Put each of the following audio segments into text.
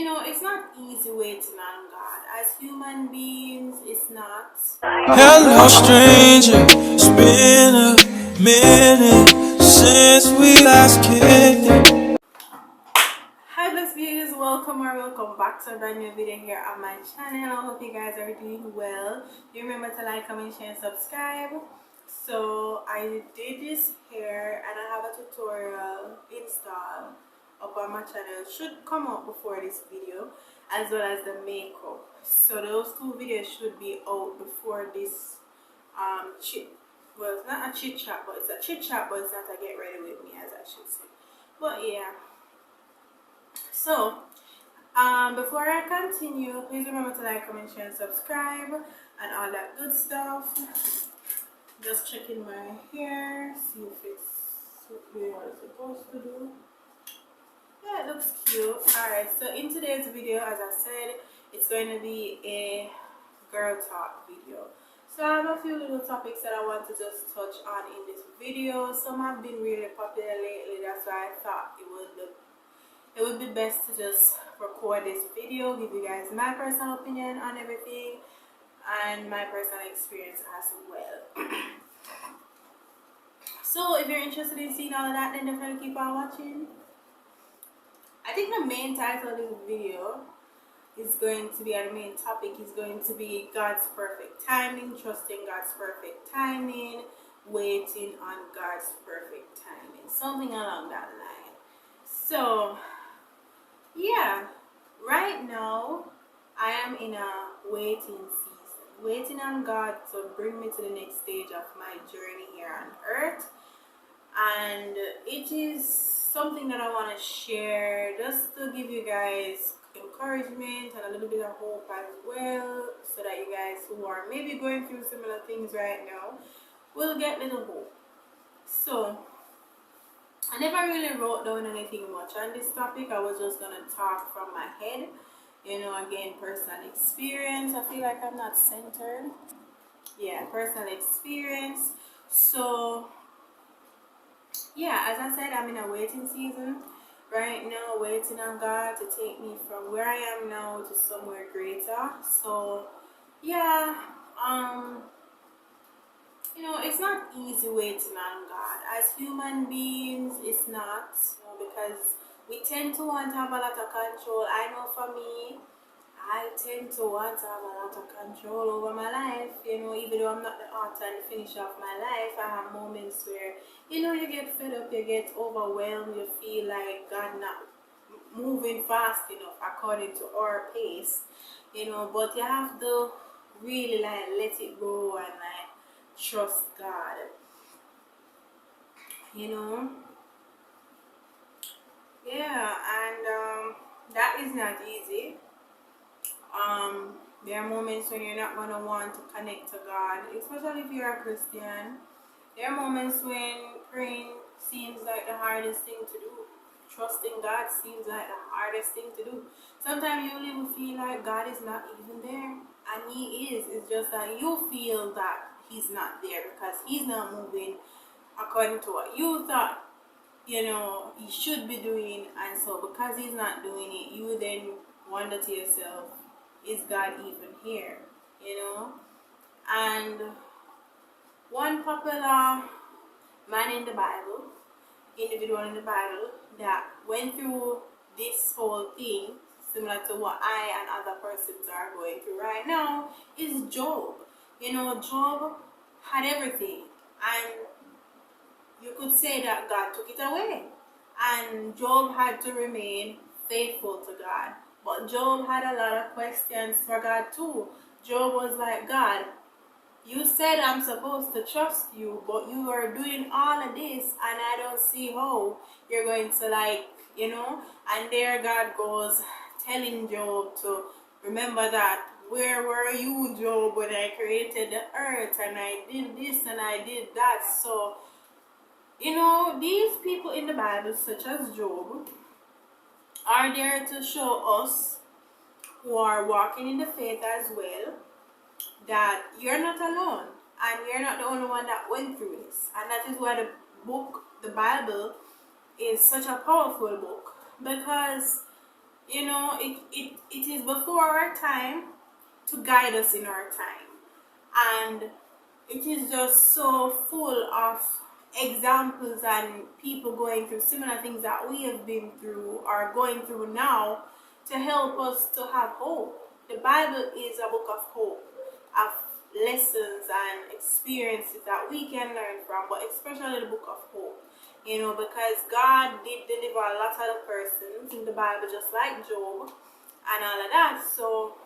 It's not easy waiting on God. As human beings, it's not. Hello, stranger. It's been a minute since we last kicked. Hi, blessed viewers. Welcome back to a brand new video here on my channel. I hope you guys are doing well. Remember to like, comment, share, and subscribe. So I did this hair, and I have a tutorial installed up on my channel. It should come out before this video, as well as the makeup. So those two videos should be out before this chit. Well, it's not a chit chat, but it's a chit chat, but it's not a get ready with me, as I should say. But yeah. So before I continue, please remember to like, comment, share, and subscribe, and all that good stuff. Just checking my hair, see if it's what we are supposed to do. Yeah, it looks cute. Alright, so in today's video, as I said, it's going to be a girl talk video. So I have a few little topics that I want to just touch on in this video. Some have been really popular lately, that's why I thought it would be best to just record this video, give you guys my personal opinion on everything and my personal experience as well. So if you're interested in seeing all of that, then definitely keep on watching. I think the main title of this video is going to be, and the main topic is going to be God's perfect timing, trusting God's perfect timing, waiting on God's perfect timing, something along that line. So yeah, right now I am in a waiting season, waiting on God to bring me to the next stage of my journey here on earth. And it is something that I want to share just to give you guys encouragement and a little bit of hope as well, so that you guys who are maybe going through similar things right now will get little hope. So I never really wrote down anything much on this topic. I was just gonna talk from my head, again, personal experience. I feel like I'm not centered. Yeah, personal experience. So yeah, as I said, I'm in a waiting season right now, waiting on God to take me from where I am now to somewhere greater. So yeah, it's not easy waiting on God. As human beings, it's not, because we tend to want to have a lot of control. I know for me, I tend to want to have a lot of control over my life, even though I'm not the author and the finisher of my life. I have moments where, you get fed up, you get overwhelmed, you feel like God not moving fast enough according to our pace, but you have to really let it go and trust God, yeah, and that is not easy. There are moments when you're not going to want to connect to God, especially if you're a Christian. There are moments when praying seems like the hardest thing to do. Trusting God seems like the hardest thing to do. Sometimes you even feel like God is not even there, and He is. It's just that you feel that He's not there because He's not moving according to what you thought He should be doing. And so because He's not doing it, you then wonder to yourself, is God even here? And one popular man in the Bible, individual in the Bible, that went through this whole thing similar to what I and other persons are going through right now is Job. Job had everything, and you could say that God took it away, and Job had to remain faithful to God. But Job had a lot of questions for God too. Job was like, God, you said I'm supposed to trust you, but you are doing all of this, and I don't see how you're going to and there God goes telling Job to remember that, where were you, Job, when I created the earth, and I did this and I did that. So these people in the Bible, such as Job, are there to show us who are walking in the faith as well, that you're not alone, and you're not the only one that went through this. And that is why the Bible is such a powerful book, because You know, it is before our time to guide us in our time. And it is just so full of examples and people going through similar things that we have been through or going through now to help us to have hope. The Bible is a book of hope, of lessons and experiences that we can learn from, but especially the book of hope. You know, because God did deliver a lot of the persons in the Bible, just like Job and all of that. So,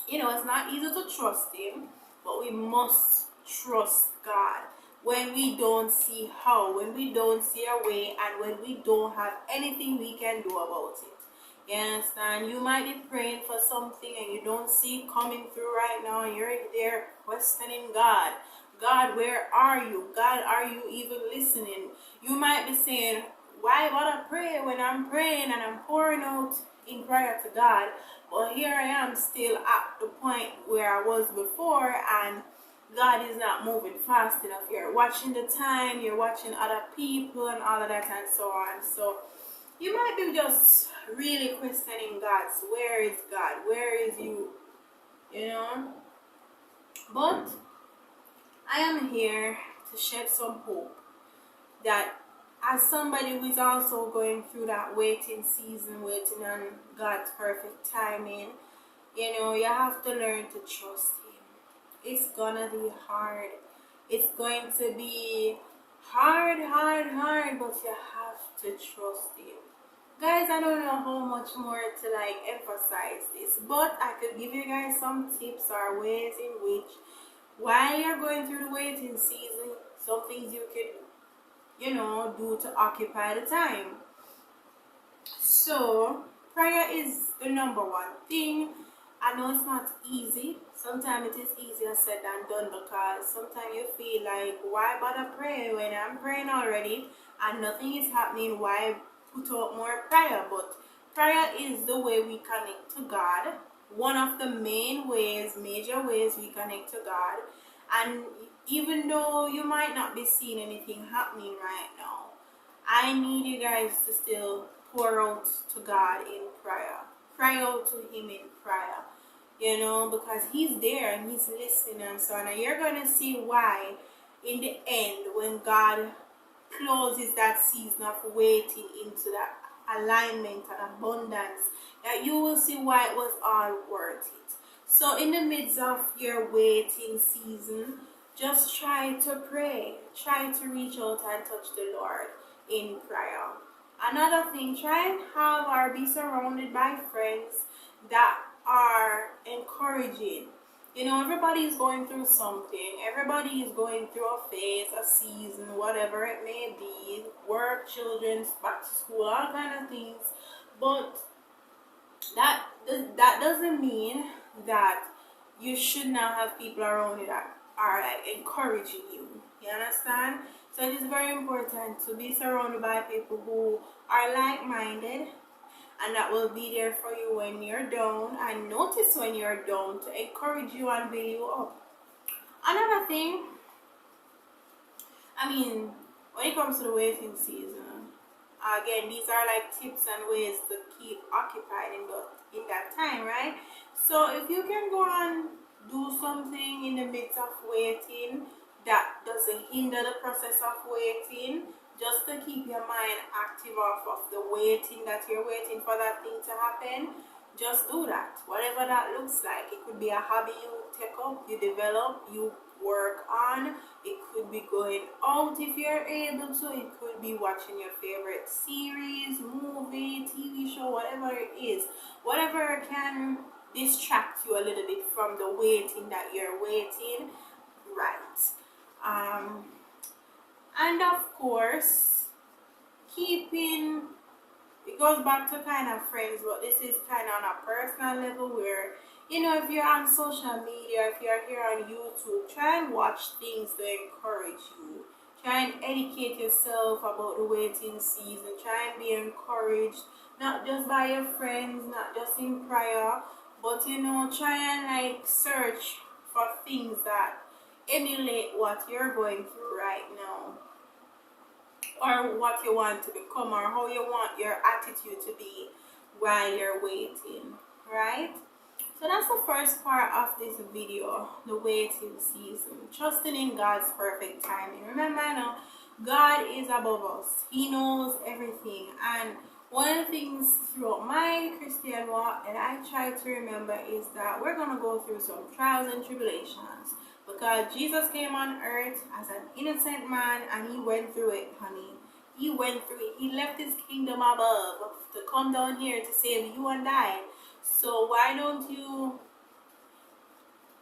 you know, it's not easy to trust Him, but we must trust God when we don't see how, when we don't see a way, and when we don't have anything we can do about it. You understand? You might be praying for something and you don't see it coming through right now, and you're there questioning God. God, where are you? God, are you even listening? You might be saying, why bother pray when I'm praying and I'm pouring out in prayer to God? But here I am still at the point where I was before, and God is not moving fast enough. You're watching the time, you're watching other people and all of that and so on. So you might be just really questioning God. So where is God? Where is you? You know? But I am here to shed some hope that as somebody who is also going through that waiting season, waiting on God's perfect timing, you know, you have to learn to trust Him. It's gonna be hard. It's going to be hard, but you have to trust Him. Guys, I don't know how much more to like emphasize this, but I could give you guys some tips or ways in which while you're going through the waiting season, some things you could, you know, do to occupy the time. So prayer is the number one thing. I know it's not easy. Sometimes it is easier said than done, because sometimes you feel like, why bother pray when I'm praying already and nothing is happening? Why put out more prayer? But prayer is the way we connect to God. One of the main ways, major ways we connect to God. And even though you might not be seeing anything happening right now, I need you guys to still pour out to God in prayer. Cry out to Him in prayer. You know, because He's there and He's listening and so on. And you're going to see why in the end, when God closes that season of waiting into that alignment and abundance, that you will see why it was all worth it. So in the midst of your waiting season, just try to pray. Try to reach out and touch the Lord in prayer. Another thing, try and have or be surrounded by friends that are encouraging. You know, everybody is going through something. Everybody is going through a phase, a season, whatever it may be. Work, children, back to school, all kind of things. But that doesn't mean that you should not have people around you that are like encouraging you. You understand? So it is very important to be surrounded by people who are like-minded and that will be there for you when you're down and notice when you're down to encourage you and build you up. Another thing, I mean, when it comes to the waiting season, again, these are like tips and ways to keep occupied in that time, right? So if you can go and do something in the midst of waiting that doesn't hinder the process of waiting, just to keep your mind active off of the waiting that you're waiting for that thing to happen, just do that. Whatever that looks like. It could be a hobby you take up, you develop, you work on. It could be going out if you're able to. It could be watching your favorite series, movie, TV show, whatever it is. Whatever can distract you a little bit from the waiting that you're waiting. Right. And of course, keeping, it goes back to kind of friends, but this is kind of on a personal level where, you know, if you're on social media, if you're here on YouTube, try and watch things to encourage you. Try and educate yourself about the waiting season. Try and be encouraged, not just by your friends, not just in prayer, but, you know, try and like search for things that emulate what you're going through right now, or what you want to become, or how you want your attitude to be while you're waiting, right? So that's the first part of this video, the waiting season, trusting in God's perfect timing. Remember now, God is above us. He knows everything. And one of the things throughout my Christian walk that I try to remember is that we're going to go through some trials and tribulations, because Jesus came on earth as an innocent man and he went through it, honey. He went through it. He left his kingdom above to come down here to save you and I. So why don't you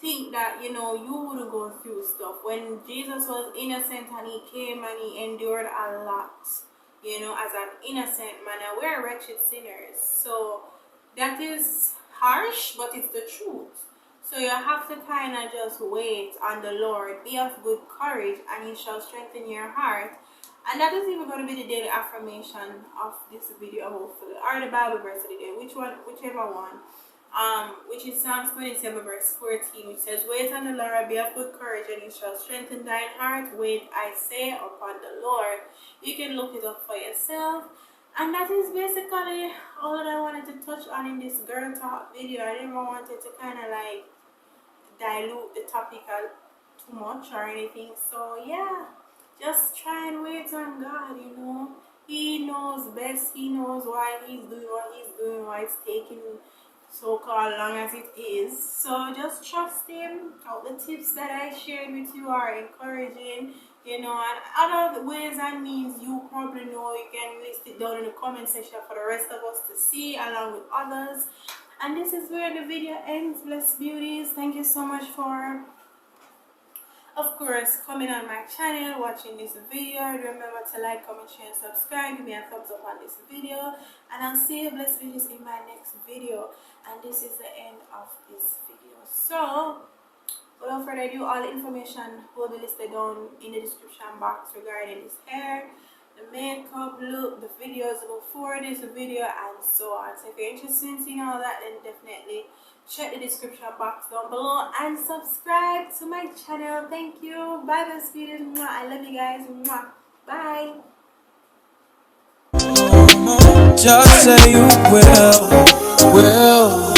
think that, you wouldn't go through stuff? When Jesus was innocent and he came and he endured a lot, as an innocent man, and we're wretched sinners. So that is harsh, but it's the truth. So you have to kind of just wait on the Lord. Be of good courage and he shall strengthen your heart. And that is even going to be the daily affirmation of this video, hopefully, or the Bible verse of the day, whichever one. Which is Psalms 27 verse 14, which says, "Wait on the Lord, be of good courage, and he shall strengthen thine heart. Wait, I say, upon the Lord." You can look it up for yourself. And that is basically all that I wanted to touch on in this girl talk video. I didn't wanted to kind of like dilute the topic too much or anything. So yeah, just try and wait on God. He knows best. He knows why he's doing what he's doing, why it's taking so-called long as it is. So just trust him. All the tips that I shared with you are encouraging, and other ways and means you probably know. You can list it down in the comment section for the rest of us to see along with others. And this is where the video ends. Blessed beauties, thank you so much for, of course, coming on my channel, watching this video. Remember to like, comment, share, and subscribe. Give me a thumbs up on this video. And I'll see you, blessed beauties, in my next video. And this is the end of this video. So, without further ado, all the information will be listed down in the description box regarding this hair, the makeup look, the videos before this video, and so on. So if you're interested in seeing all that, then definitely check the description box down below and subscribe to my channel. Thank you. Bye, blessed beauties. I love you guys. Bye. Just say you will.